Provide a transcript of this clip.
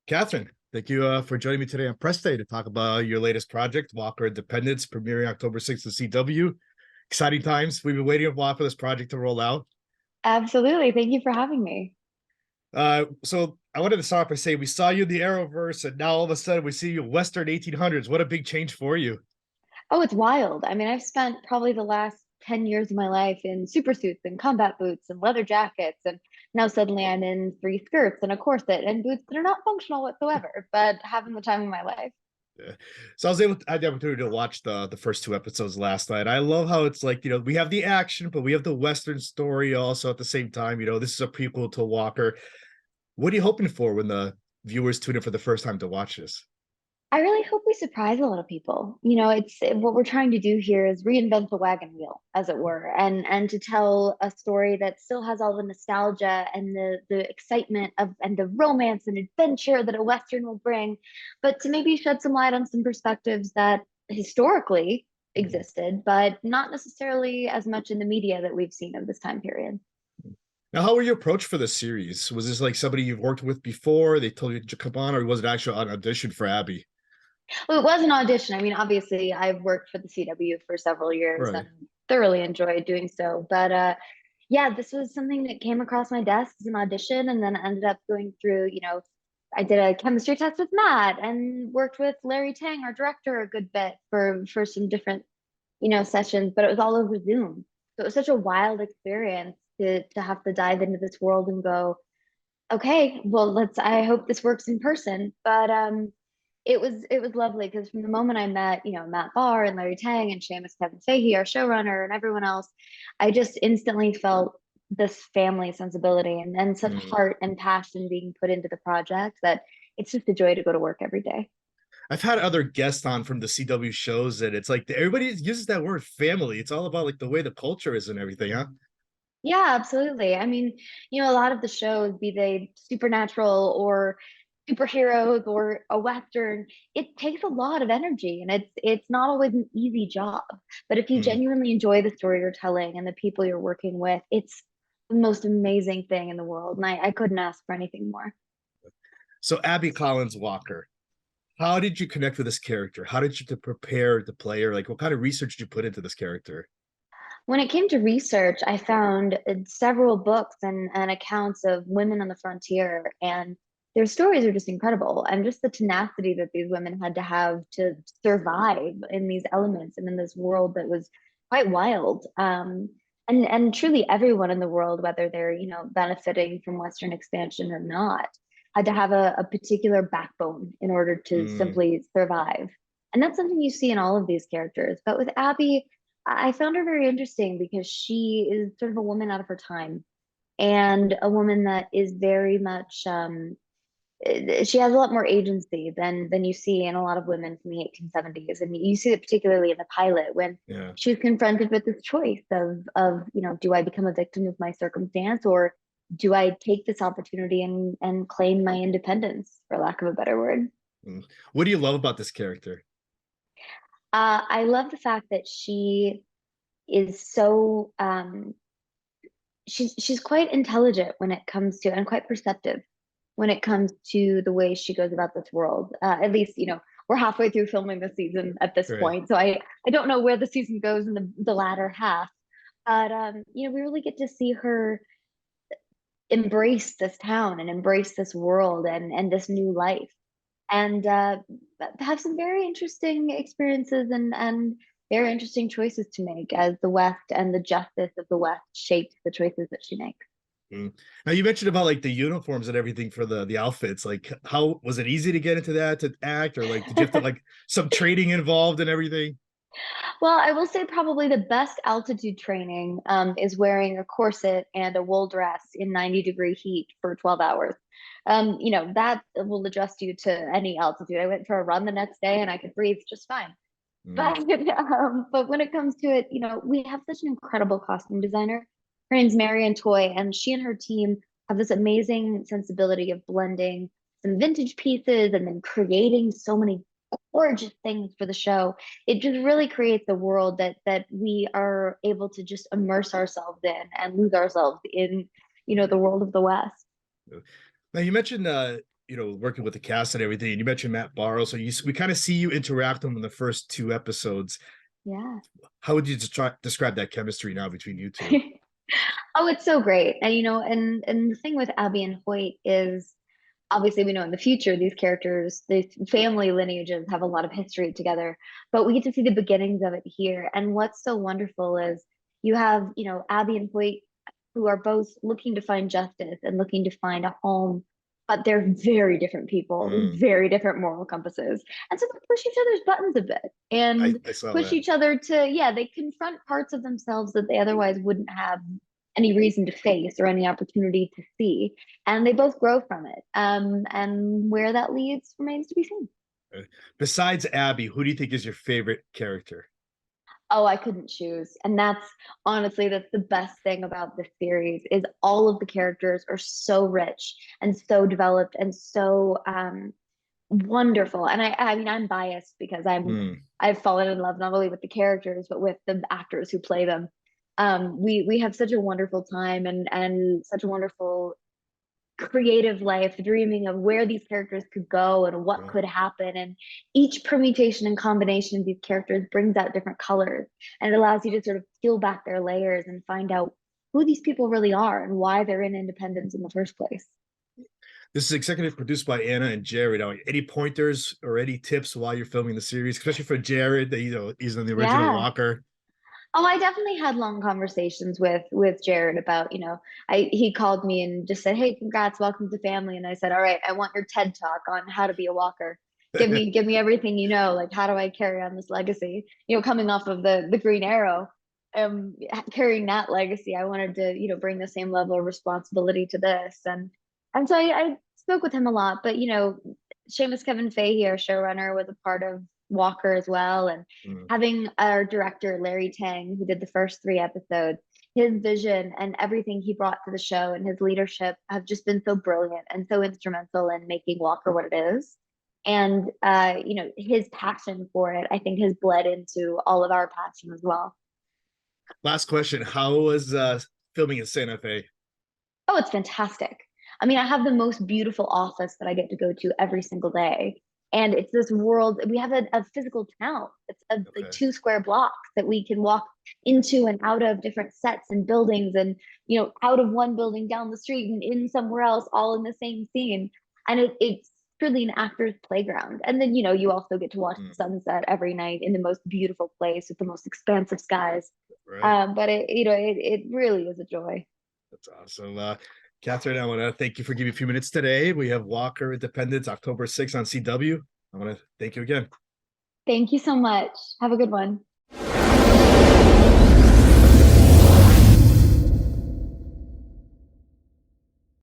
Catherine, thank you for joining me today on Press Day to talk about your latest project, Walker Independence, premiering October 6th at CW. Exciting times. We've been waiting a while for this project to roll out. Absolutely. Thank you for having me. So I wanted to start off by saying we saw you in the Arrowverse, and now all of a sudden we see you Western 1800s. What a big change for you. Oh, it's wild. I mean, I've spent probably the last 10 years of my life in super suits and combat boots and leather jackets. And now suddenly I'm in three skirts and a corset and boots that are not functional whatsoever, but having the time of my life. Yeah. So I had the opportunity to watch the first two episodes last night. I love how it's like, we have the action, but we have the Western story also at the same time. This is a prequel to Walker. What are you hoping for when the viewers tune in for the first time to watch this? I really hope we surprise a lot of people. It's what we're trying to do here is reinvent the wagon wheel, as it were, and to tell a story that still has all the nostalgia and the excitement of and the romance and adventure that a Western will bring, but to maybe shed some light on some perspectives that historically existed, but not necessarily as much in the media that we've seen of this time period. Now, how were you approached for this series? Was this like somebody you've worked with before? They told you to come on, or was it actually an audition for Abby? Well, it was an audition. I mean, obviously, I've worked for the CW for several years Right. and thoroughly enjoyed doing so. But yeah, this was something that came across my desk as an audition, and then ended up going through. I did a chemistry test with Matt and worked with Larry Tang, our director, a good bit for some different sessions. But it was all over Zoom, so it was such a wild experience to have to dive into this world and go, okay, well, let's. I hope this works in person. But it was lovely because from the moment I met, Matt Barr and Larry Tang and Seamus Kevin Fahey, our showrunner, and everyone else, I just instantly felt this family sensibility and such Mm. heart and passion being put into the project that it's just a joy to go to work every day. I've had other guests on from the CW shows, and it's like everybody uses that word family. It's all about like the way the culture is and everything, huh? Yeah, absolutely. I mean, a lot of the shows, be they supernatural or superheroes or a Western, it takes a lot of energy and it's not always an easy job. But if you Mm. genuinely enjoy the story you're telling and the people you're working with, it's the most amazing thing in the world. And I couldn't ask for anything more. So Abby Collins Walker, how did you connect with this character? How did you to prepare the player? Like, what kind of research did you put into this character? When it came to research, I found several books and accounts of women on the frontier, and their stories are just incredible. And just the tenacity that these women had to have to survive in these elements and in this world that was quite wild. And truly everyone in the world, whether they're, benefiting from Western expansion or not, had to have a particular backbone in order to Mm. simply survive. And that's something you see in all of these characters. But with Abby, I found her very interesting because she is sort of a woman out of her time and a woman that is very much she has a lot more agency than you see in a lot of women from the 1870s, and you see it particularly in the pilot when Yeah. she was confronted with this choice of do I become a victim of my circumstance, or do I take this opportunity and claim my independence, for lack of a better word. Mm. What do you love about this character? I love the fact that she is so she's quite intelligent when it comes to and quite perceptive when it comes to the way she goes about this world. At least, we're halfway through filming the season at this Right. point, so I don't know where the season goes in the latter half. But we really get to see her embrace this town and embrace this world and this new life, and have some very interesting experiences and very interesting choices to make as the West and the justice of the West shapes the choices that she makes. Mm. Now you mentioned about like the uniforms and everything for the outfits. Like, how was it easy to get into that to act, or like did you have to like some training involved and everything? Well, I will say probably the best altitude training is wearing a corset and a wool dress in 90-degree heat for 12 hours. That will adjust you to any altitude. I went for a run the next day and I could breathe just fine. Mm. But when it comes to it, we have such an incredible costume designer. Her name's Marianne Toy, and she and her team have this amazing sensibility of blending some vintage pieces and then creating so many gorgeous things for the show. It just really creates a world that we are able to just immerse ourselves in and lose ourselves in, the world of the West. Now you mentioned working with the cast and everything. And you mentioned Matt Barrow, so we kind of see you interact with him in the first 2 episodes. Yeah. How would you describe that chemistry now between you two? Oh, it's so great. And and the thing with Abby and Hoyt is obviously we know in the future these characters, these family lineages have a lot of history together, but we get to see the beginnings of it here. And what's so wonderful is you have, Abby and Hoyt who are both looking to find justice and looking to find a home, but they're very different people with very different moral compasses. And so they push each other's buttons a bit and I saw push that. each other to, yeah, they confront parts of themselves that they otherwise wouldn't have any reason to face or any opportunity to see. And they both grow from it. And where that leads remains to be seen. Besides Abby, who do you think is your favorite character? Oh, I couldn't choose. And that's the best thing about this series is all of the characters are so rich and so developed and so wonderful. And I mean I'm biased because I've fallen in love not only with the characters but with the actors who play them. We have such a wonderful time and such a wonderful creative life, dreaming of where these characters could go and what could happen. And each permutation and combination of these characters brings out different colors. And it allows you to sort of peel back their layers and find out who these people really are and why they're in Independence in the first place. This is executive produced by Anna and Jared. Any pointers or any tips while you're filming the series, especially for Jared, that he's in the original Yeah. Walker? Oh, I definitely had long conversations with Jared about, he called me and just said, "Hey, congrats, welcome to family." And I said, "All right, I want your TED talk on how to be a walker. Give me everything you know. Like, how do I carry on this legacy? Coming off of the Green Arrow, carrying that legacy, I wanted to, bring the same level of responsibility to this." And so I spoke with him a lot, but Seamus Kevin Fahey, our showrunner, was a part of Walker as well, and having our director Larry Tang, who did the first 3 episodes, his vision and everything he brought to the show and his leadership have just been so brilliant and so instrumental in making Walker what it is. And his passion for it, I think, has bled into all of our passion as well. Last question: how was filming in Santa Fe? Oh, it's fantastic. I mean, I have the most beautiful office that I get to go to every single day. And it's this world. We have a physical town. It's like 2 square blocks that we can walk into and out of different sets and buildings and, out of one building down the street and in somewhere else, all in the same scene. And it's truly an actor's playground. And then, you also get to watch the sunset every night in the most beautiful place with the most expansive skies. But it really is a joy. That's awesome. Katherine, I want to thank you for giving me a few minutes today. We have Walker Independence, October 6th on CW. I want to thank you again. Thank you so much. Have a good one.